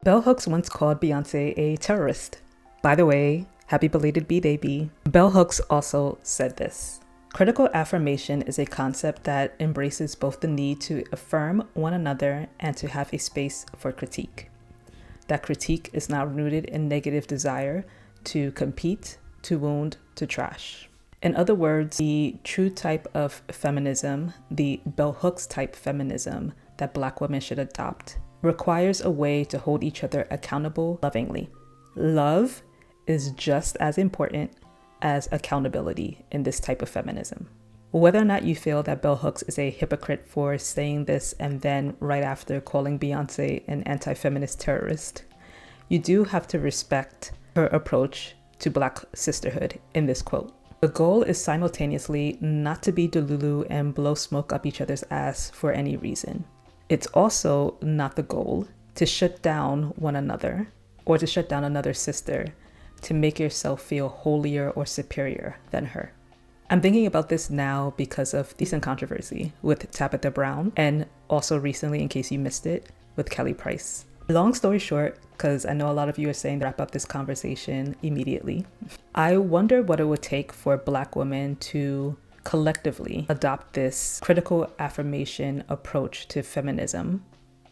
Bell Hooks once called Beyoncé a terrorist. By the way, happy belated B-Day B. Bell Hooks also said this: critical affirmation is a concept that embraces both the need to affirm one another and to have a space for critique. That critique is not rooted in negative desire to compete, to wound, to trash. In other words, the true type of feminism, the Bell Hooks type feminism that Black women should adopt, requires a way to hold each other accountable lovingly. Love is just as important as accountability in this type of feminism. Whether or not you feel that Bell Hooks is a hypocrite for saying this and then right after calling Beyoncé an anti-feminist terrorist, you do have to respect her approach to Black sisterhood in this quote. The goal is simultaneously not to be delulu and blow smoke up each other's ass for any reason. It's also not the goal to shut down one another or to shut down another sister to make yourself feel holier or superior than her. I'm thinking about this now because of recent controversy with Tabitha Brown and also recently, in case you missed it, with Kelly Price. Long story short, because I know a lot of you are saying wrap up this conversation immediately, I wonder what it would take for Black women to collectively adopt this critical affirmation approach to feminism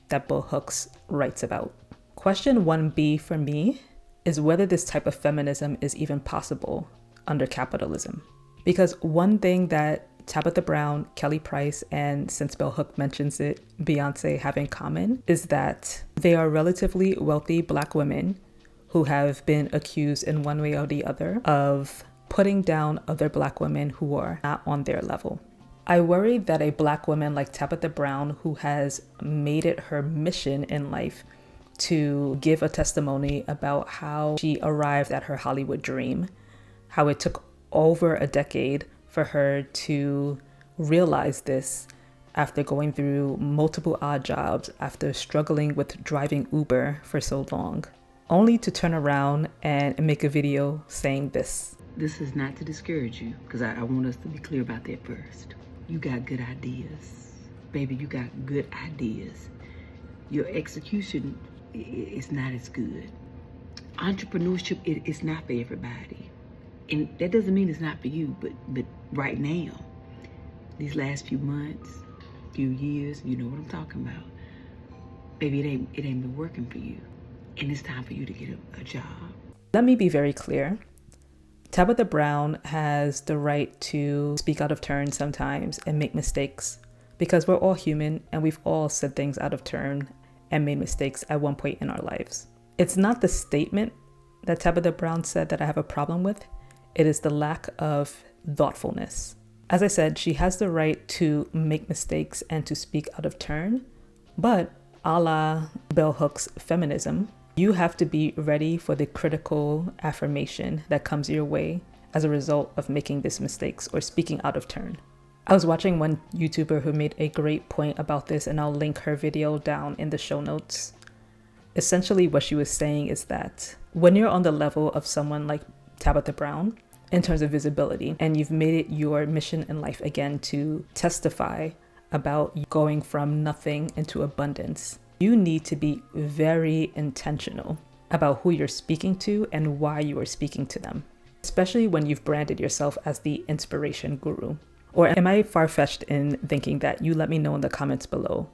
that Bell Hooks writes about. Question 1B for me is whether this type of feminism is even possible under capitalism. Because one thing that Tabitha Brown, Kelly Price, and since Bell Hooks mentions it, Beyoncé have in common is that they are relatively wealthy Black women who have been accused in one way or the other of putting down other Black women who are not on their level. I worry that a Black woman like Tabitha Brown, who has made it her mission in life to give a testimony about how she arrived at her Hollywood dream, how it took over a decade for her to realize this after going through multiple odd jobs, after struggling with driving Uber for so long, only to turn around and make a video saying this. This is not to discourage you, because I want us to be clear about that first. You got good ideas. Baby, you got good ideas. Your execution is not as good. Entrepreneurship is not for everybody. And that doesn't mean it's not for you, but right now, these last few months, few years, you know what I'm talking about. Baby, it ain't been working for you. And it's time for you to get a job. Let me be very clear. Tabitha Brown has the right to speak out of turn sometimes and make mistakes because we're all human and we've all said things out of turn and made mistakes at one point in our lives. It's not the statement that Tabitha Brown said that I have a problem with. It is the lack of thoughtfulness. As I said, she has the right to make mistakes and to speak out of turn, but a la Bell Hooks feminism, you have to be ready for the critical affirmation that comes your way as a result of making these mistakes or speaking out of turn. I was watching one YouTuber who made a great point about this, and I'll link her video down in the show notes. Essentially, what she was saying is that when you're on the level of someone like Tabitha Brown, in terms of visibility, and you've made it your mission in life again to testify about going from nothing into abundance, you need to be very intentional about who you're speaking to and why you are speaking to them, especially when you've branded yourself as the inspiration guru. Or am I far-fetched in thinking that? You let me know in the comments below.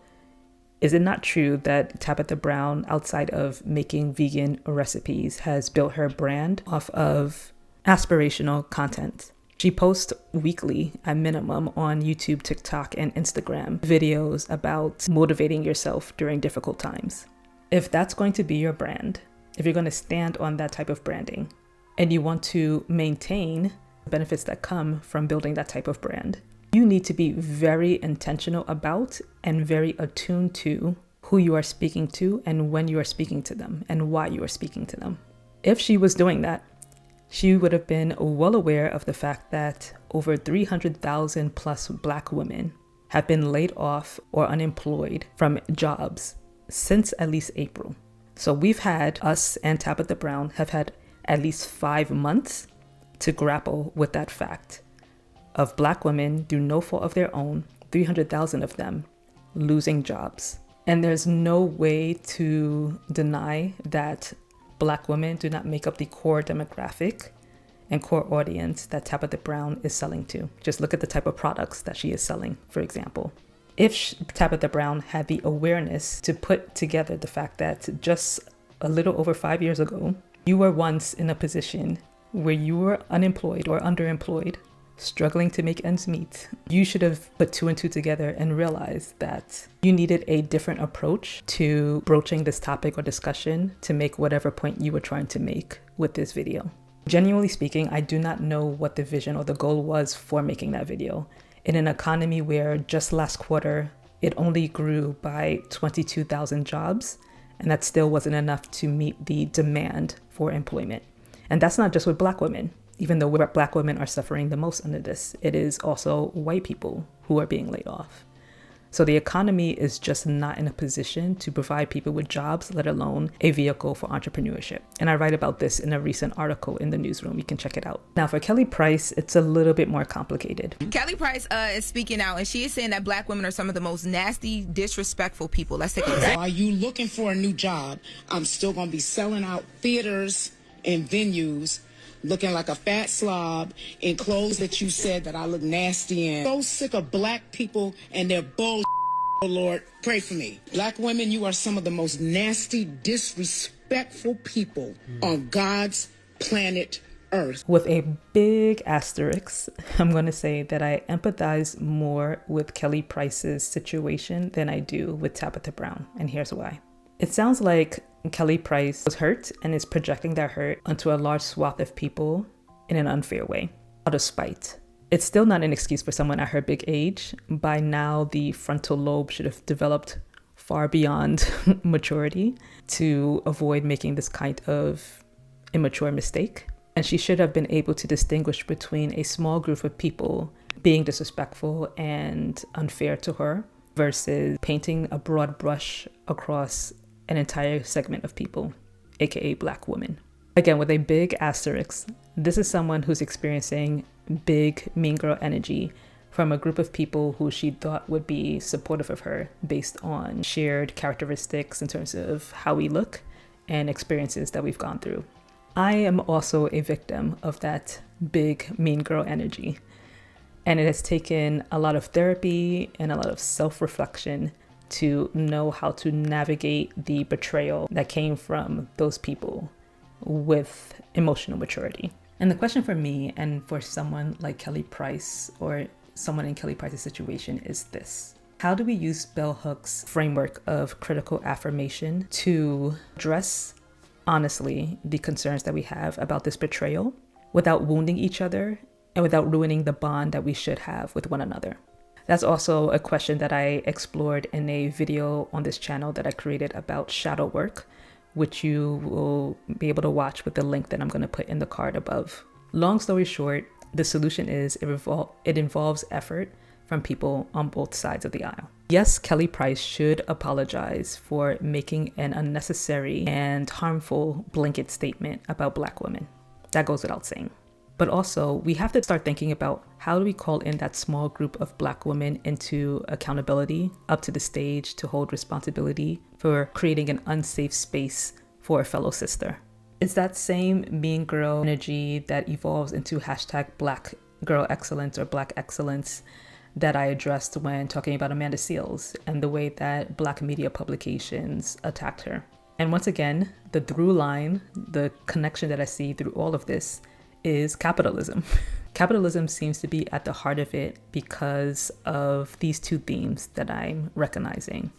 Is it not true that Tabitha Brown, outside of making vegan recipes, has built her brand off of aspirational content? She posts weekly at minimum on YouTube, TikTok, and Instagram videos about motivating yourself during difficult times. If that's going to be your brand, if you're going to stand on that type of branding, and you want to maintain the benefits that come from building that type of brand, you need to be very intentional about and very attuned to who you are speaking to and when you are speaking to them and why you are speaking to them. If she was doing that, she would have been well aware of the fact that over 300,000 plus Black women have been laid off or unemployed from jobs since at least April. So we've had, us and Tabitha Brown have had at least 5 months to grapple with that fact of Black women, through no fault of their own, 300,000 of them losing jobs. And there's no way to deny that Black women do not make up the core demographic and core audience that Tabitha Brown is selling to. Just look at the type of products that she is selling, for example. If Tabitha Brown had the awareness to put together the fact that just a little over 5 years ago, you were once in a position where you were unemployed or underemployed, struggling to make ends meet, you should have put two and two together and realized that you needed a different approach to broaching this topic or discussion to make whatever point you were trying to make with this video. Genuinely speaking, I do not know what the vision or the goal was for making that video. In an economy where just last quarter, it only grew by 22,000 jobs, and that still wasn't enough to meet the demand for employment. And that's not just with Black women. Even though Black women are suffering the most under this, it is also white people who are being laid off. So the economy is just not in a position to provide people with jobs, let alone a vehicle for entrepreneurship. And I write about this in a recent article in the newsroom. You can check it out. Now for Kelly Price, it's a little bit more complicated. Kelly Price is speaking out, and she is saying that Black women are some of the most nasty, disrespectful people. Let's take a listen. Are you looking for a new job? I'm still going to be selling out theaters and venues, looking like a fat slob in clothes that you said that I look nasty in. So sick of Black people and their bull. Oh Lord, pray for me. Black women, you are some of the most nasty, disrespectful people on God's planet Earth. With a big asterisk, I'm going to say that I empathize more with Kelly Price's situation than I do with Tabitha Brown, and here's why. It sounds like Kelly Price was hurt and is projecting that hurt onto a large swath of people in an unfair way, out of spite. It's still not an excuse for someone at her big age. By now, the frontal lobe should have developed far beyond maturity to avoid making this kind of immature mistake. And she should have been able to distinguish between a small group of people being disrespectful and unfair to her versus painting a broad brush across an entire segment of people, aka Black women. Again, with a big asterisk, this is someone who's experiencing big mean girl energy from a group of people who she thought would be supportive of her based on shared characteristics in terms of how we look and experiences that we've gone through. I am also a victim of that big mean girl energy. And it has taken a lot of therapy and a lot of self-reflection to know how to navigate the betrayal that came from those people with emotional maturity. And the question for me and for someone like Kelly Price or someone in Kelly Price's situation is this. How do we use Bell Hooks' framework of critical affirmation to address honestly the concerns that we have about this betrayal without wounding each other and without ruining the bond that we should have with one another? That's also a question that I explored in a video on this channel that I created about shadow work, which you will be able to watch with the link that I'm going to put in the card above. Long story short, the solution is it involves effort from people on both sides of the aisle. Yes, Kelly Price should apologize for making an unnecessary and harmful blanket statement about Black women. That goes without saying. But also, we have to start thinking about how do we call in that small group of Black women into accountability, up to the stage to hold responsibility for creating an unsafe space for a fellow sister. It's that same mean girl energy that evolves into hashtag Black Girl Excellence or Black Excellence that I addressed when talking about Amanda Seales and the way that Black media publications attacked her. And once again, the through line, the connection that I see through all of this is capitalism. Capitalism seems to be at the heart of it because of these two themes that I'm recognizing.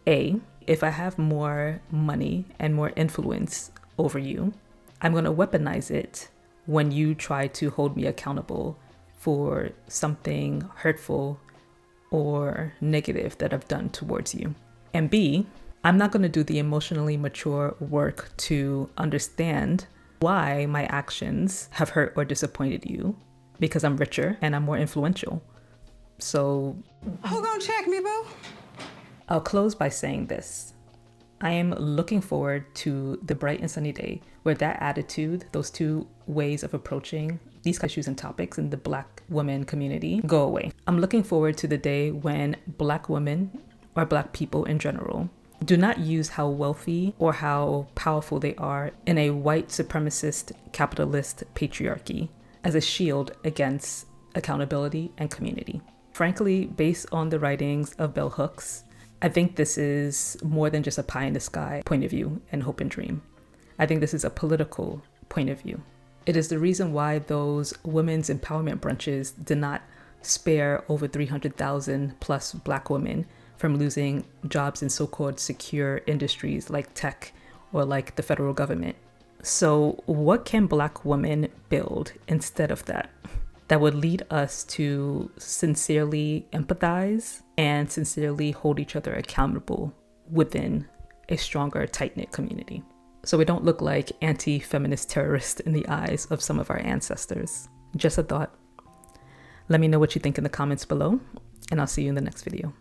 A, if I have more money and more influence over you, I'm going to weaponize it when you try to hold me accountable for something hurtful or negative that I've done towards you. And B, I'm not going to do the emotionally mature work to understand why my actions have hurt or disappointed you because I'm richer and I'm more influential. So who gonna check me, boo? I'll close by saying this. I am looking forward to the bright and sunny day where that attitude, those two ways of approaching these issues and topics in the Black women community go away. I'm looking forward to the day when Black women or Black people in general, do not use how wealthy or how powerful they are in a white supremacist capitalist patriarchy as a shield against accountability and community. Frankly, based on the writings of Bell Hooks, I think this is more than just a pie in the sky point of view and hope and dream. I think this is a political point of view. It is the reason why those women's empowerment brunches did not spare over 300,000 plus Black women from losing jobs in so-called secure industries like tech or like the federal government. So what can Black women build instead of that would lead us to sincerely empathize and sincerely hold each other accountable within a stronger, tight-knit community, so we don't look like anti-feminist terrorists in the eyes of some of our ancestors? Just a thought. Let me know what you think in the comments below, and I'll see you in the next video.